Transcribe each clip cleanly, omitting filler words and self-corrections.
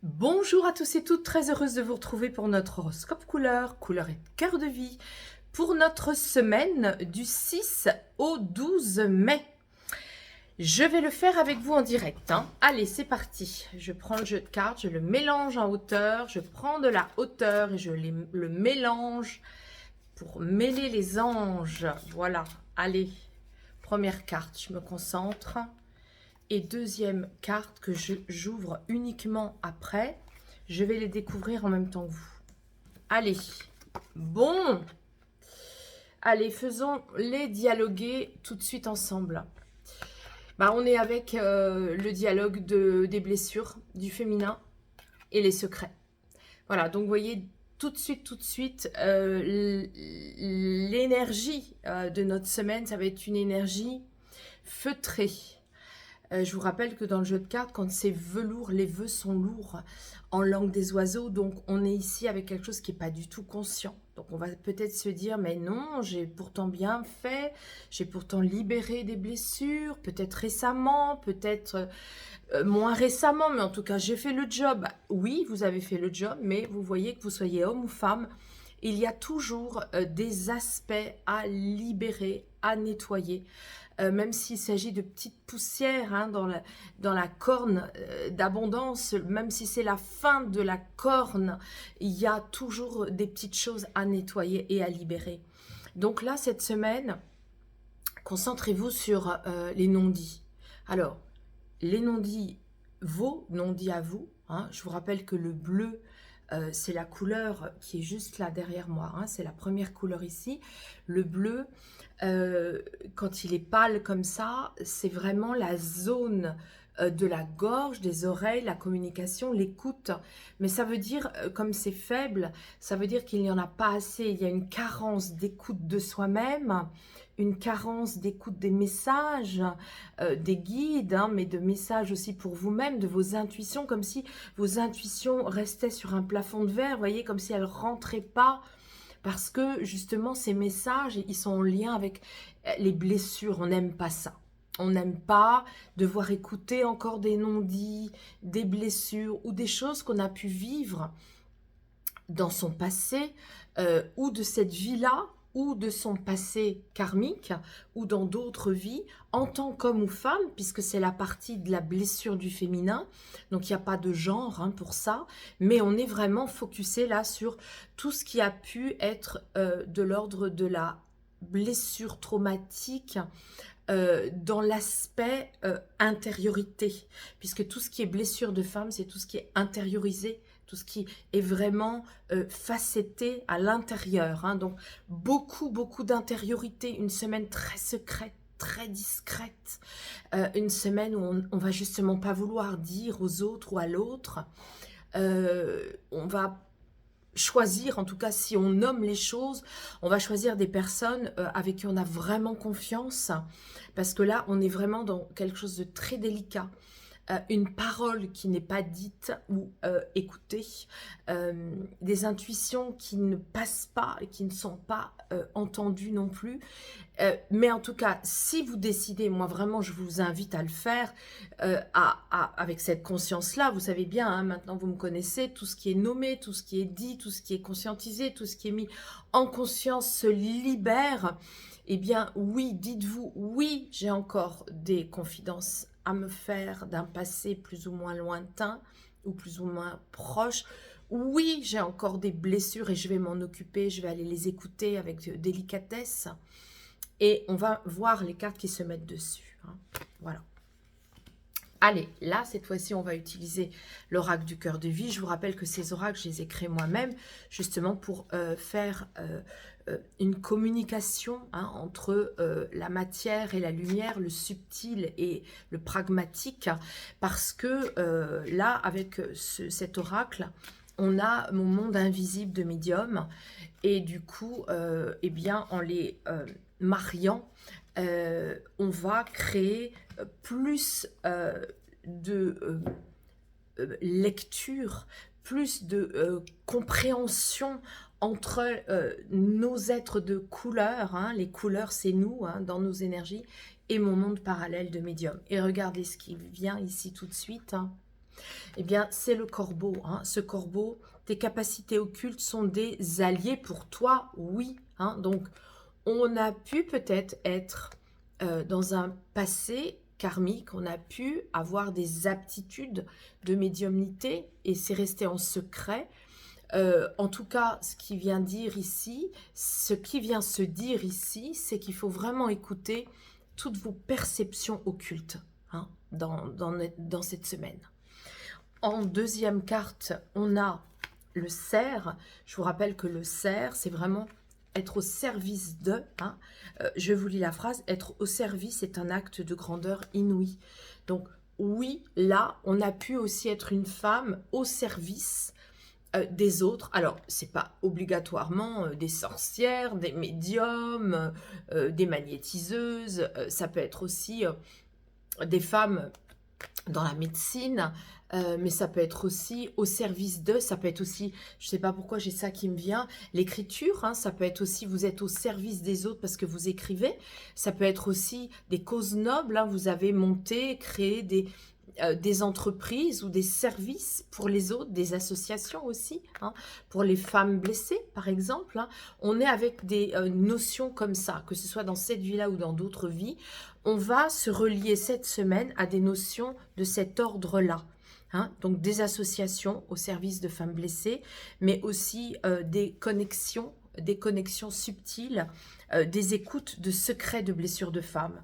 Bonjour à tous et toutes, très heureuse de vous retrouver pour notre horoscope couleur et cœur de vie, pour notre semaine du 6 au 12 mai. Je vais le faire avec vous en direct. Allez, c'est parti. Je prends le jeu de cartes, je le mélange en hauteur, je prends de la hauteur et le mélange pour mêler les anges. Voilà, allez, première carte, je me concentre. Et deuxième carte que j'ouvre uniquement après. Je vais les découvrir en même temps que vous. Allez, bon. Allez, faisons-les dialoguer tout de suite ensemble. On est avec le dialogue des blessures, du féminin et les secrets. Voilà, donc vous voyez tout de suite, l'énergie de notre semaine, ça va être une énergie feutrée. Je vous rappelle que dans le jeu de cartes, quand c'est velours, les vœux sont lourds en langue des oiseaux. Donc, on est ici avec quelque chose qui n'est pas du tout conscient. Donc, on va peut-être se dire, mais non, j'ai pourtant bien fait, j'ai pourtant libéré des blessures, peut-être récemment, peut-être moins récemment, mais en tout cas, j'ai fait le job. Oui, vous avez fait le job, mais vous voyez que vous soyez homme ou femme, il y a toujours des aspects à libérer, à nettoyer. Même s'il s'agit de petites poussières dans la corne d'abondance, même si c'est la fin de la corne, il y a toujours des petites choses à nettoyer et à libérer. Donc là, cette semaine, concentrez-vous sur les non-dits. Alors, les non-dits, vos non-dits à vous, je vous rappelle que le bleu, c'est la couleur qui est juste là derrière moi, c'est la première couleur ici. Le bleu, quand il est pâle comme ça, c'est vraiment la zone de la gorge, des oreilles, la communication, l'écoute. Mais ça veut dire, comme c'est faible, ça veut dire qu'il n'y en a pas assez. Il y a une carence d'écoute de soi-même, une carence d'écoute des messages, des guides, mais de messages aussi pour vous-même, de vos intuitions, comme si vos intuitions restaient sur un plafond de verre, vous voyez, comme si elles ne rentraient pas, parce que justement ces messages, ils sont en lien avec les blessures. On n'aime pas ça. On n'aime pas devoir écouter encore des non-dits, des blessures ou des choses qu'on a pu vivre dans son passé ou de cette vie-là, ou de son passé karmique, ou dans d'autres vies, en tant qu'homme ou femme, puisque c'est la partie de la blessure du féminin, donc il n'y a pas de genre pour ça, mais on est vraiment focusé là sur tout ce qui a pu être de l'ordre de la blessure traumatique, dans l'aspect intériorité, puisque tout ce qui est blessure de femme, c'est tout ce qui est intériorisé, tout ce qui est vraiment facetté à l'intérieur. Donc, beaucoup d'intériorité, une semaine très secrète, très discrète, une semaine où on va justement pas vouloir dire aux autres ou à l'autre. On va choisir, en tout cas si on nomme les choses, on va choisir des personnes avec qui on a vraiment confiance, parce que là on est vraiment dans quelque chose de très délicat. Une parole qui n'est pas dite ou écoutée, des intuitions qui ne passent pas et qui ne sont pas entendues non plus. Mais en tout cas, si vous décidez, moi vraiment je vous invite à le faire avec cette conscience-là. Vous savez bien, maintenant vous me connaissez, tout ce qui est nommé, tout ce qui est dit, tout ce qui est conscientisé, tout ce qui est mis en conscience se libère. Eh bien oui, dites-vous, oui, j'ai encore des confidences à me faire d'un passé plus ou moins lointain ou plus ou moins proche. Oui, j'ai encore des blessures et je vais m'en occuper, je vais aller les écouter avec délicatesse. Et on va voir les cartes qui se mettent dessus. Voilà. Allez, là, cette fois-ci, on va utiliser l'oracle du cœur de vie. Je vous rappelle que ces oracles, je les ai créés moi-même, justement pour faire une communication entre la matière et la lumière, le subtil et le pragmatique, parce que là, avec cet oracle, on a mon monde invisible de médium, et du coup, eh bien, en les mariant, on va créer plus de lecture, plus de compréhension entre nos êtres de couleurs, les couleurs c'est nous, dans nos énergies, et mon monde parallèle de médium. Et regardez ce qui vient ici tout de suite, Eh bien, c'est le corbeau, hein. Ce corbeau, tes capacités occultes sont des alliés pour toi, oui, hein. Donc, on a pu peut-être être dans un passé karmique, on a pu avoir des aptitudes de médiumnité et c'est resté en secret. En tout cas, ce qui vient se dire ici, c'est qu'il faut vraiment écouter toutes vos perceptions occultes, hein, dans cette semaine. En deuxième carte, on a le cerf. Je vous rappelle que le cerf, c'est vraiment être au service de, hein. Je vous lis la phrase, être au service est un acte de grandeur inouïe. Donc oui, là, on a pu aussi être une femme au service des autres. Alors, c'est pas obligatoirement des sorcières, des médiums, des magnétiseuses. Ça peut être aussi des femmes dans la médecine, mais ça peut être aussi au service d'eux, ça peut être aussi, je ne sais pas pourquoi j'ai ça qui me vient, l'écriture, hein, ça peut être aussi, vous êtes au service des autres parce que vous écrivez, ça peut être aussi des causes nobles, hein, vous avez monté, créé des entreprises ou des services pour les autres, des associations aussi, hein, pour les femmes blessées par exemple, hein. On est avec des notions comme ça, que ce soit dans cette vie-là ou dans d'autres vies, on va se relier cette semaine à des notions de cet ordre-là. Hein, donc des associations au service de femmes blessées, mais aussi des connexions subtiles, des écoutes de secrets de blessures de femmes.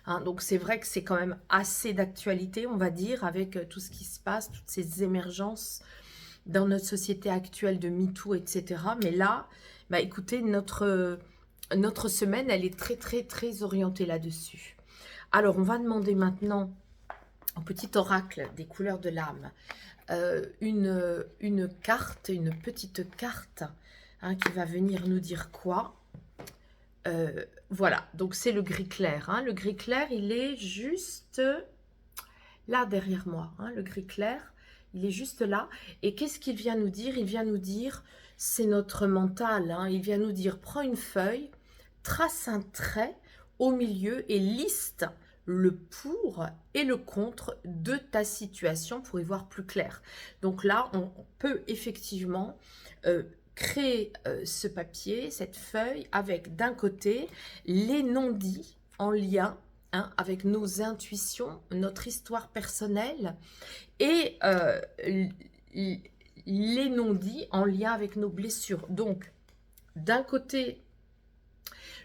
Hein, donc c'est vrai que c'est quand même assez d'actualité, on va dire, avec tout ce qui se passe, toutes ces émergences dans notre société actuelle de MeToo, etc. Mais là, bah, écoutez, notre semaine, elle est très, très, très orientée là-dessus. Alors, on va demander maintenant au petit oracle des couleurs de l'âme une carte, une petite carte, hein, qui va venir nous dire quoi. Voilà, donc c'est le gris clair, hein. Le gris clair, il est juste là derrière moi, hein. Le gris clair, il est juste là. Et qu'est-ce qu'il vient nous dire? Il vient nous dire, c'est notre mental, hein. Il vient nous dire, prends une feuille, trace un trait au milieu et liste le pour et le contre de ta situation pour y voir plus clair. Donc là, on peut effectivement créer ce papier, cette feuille, avec d'un côté les non-dits en lien, hein, avec nos intuitions, notre histoire personnelle, et les non-dits en lien avec nos blessures. Donc, d'un côté,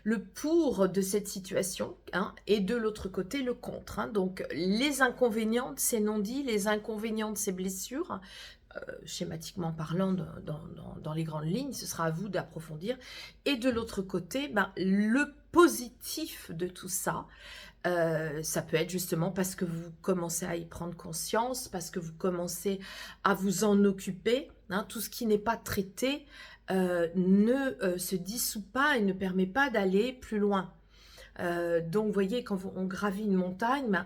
le pour de cette situation, hein, et de l'autre côté, le contre. Hein. Donc, les inconvénients de ces non-dits, les inconvénients de ces blessures, schématiquement parlant, dans les grandes lignes, ce sera à vous d'approfondir. Et de l'autre côté, ben, le positif de tout ça, ça peut être justement parce que vous commencez à y prendre conscience, parce que vous commencez à vous en occuper, hein, tout ce qui n'est pas traité ne se dissout pas et ne permet pas d'aller plus loin. Donc, vous voyez, quand on gravit une montagne, ben,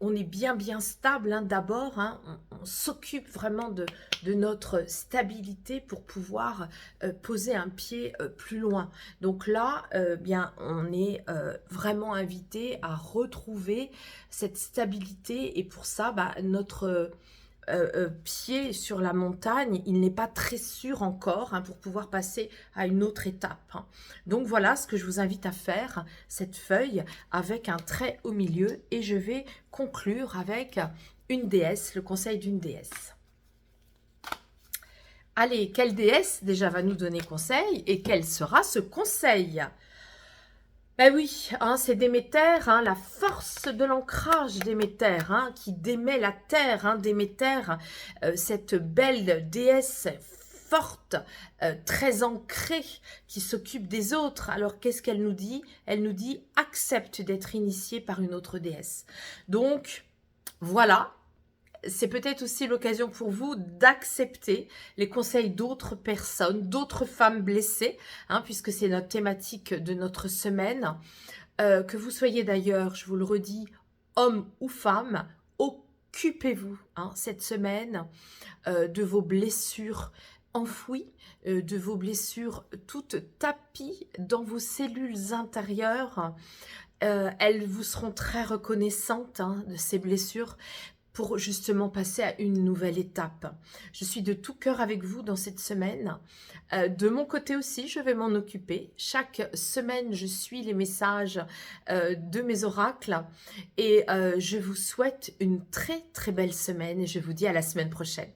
on est bien stable, hein, d'abord, hein, on s'occupe vraiment de notre stabilité pour pouvoir poser un pied plus loin. Donc là, bien, on est vraiment invité à retrouver cette stabilité et pour ça, bah, notre pied sur la montagne, il n'est pas très sûr encore, hein, pour pouvoir passer à une autre étape. Hein. Donc voilà ce que je vous invite à faire, cette feuille avec un trait au milieu et je vais conclure avec une déesse, le conseil d'une déesse. Allez, quelle déesse déjà va nous donner conseil et quel sera ce conseil? Ben oui, hein, c'est Déméter, hein, la force de l'ancrage Déméter, hein, qui démet la terre, hein, Déméter, cette belle déesse forte, très ancrée, qui s'occupe des autres. Alors qu'est-ce qu'elle nous dit? Elle nous dit « accepte d'être initiée par une autre déesse ». Donc voilà. C'est peut-être aussi l'occasion pour vous d'accepter les conseils d'autres personnes, d'autres femmes blessées, hein, puisque c'est notre thématique de notre semaine. Que vous soyez d'ailleurs, je vous le redis, homme ou femme, occupez-vous, hein, cette semaine de vos blessures enfouies, de vos blessures toutes tapies dans vos cellules intérieures. Elles vous seront très reconnaissantes, hein, de ces blessures, pour justement passer à une nouvelle étape. Je suis de tout cœur avec vous dans cette semaine. De mon côté aussi, je vais m'en occuper. Chaque semaine, je suis les messages de mes oracles et je vous souhaite une très très belle semaine et je vous dis à la semaine prochaine.